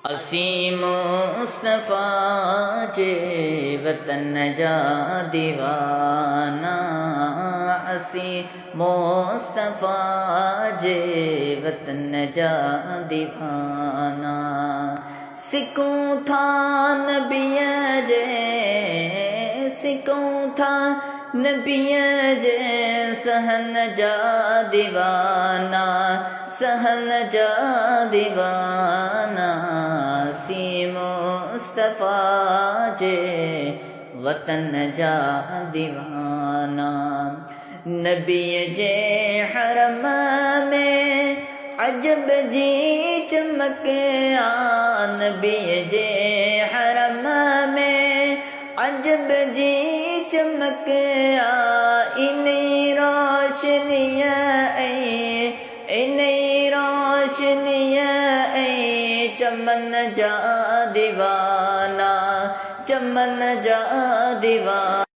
असीं मुस्तफ़ा जे वतन जा दीवाना, असीं मुस्तफ़ा जे वतन जा दीवाना। सिकूं था नबीअ जे, सिकूं था नबीअ जे सहन जा दीवाना, सहन जा दीवाना। असीं मुस्तफ़ा जे वतन जा दीवाना। नबीअ जे हरम में अजब जी चमक आ, नबीअ जे हरम में अजब जी चमक आ। इन्ही रोशनीअ इन्ही रोशनीअ चमन जा दीवाना, चमन जा दीवाना।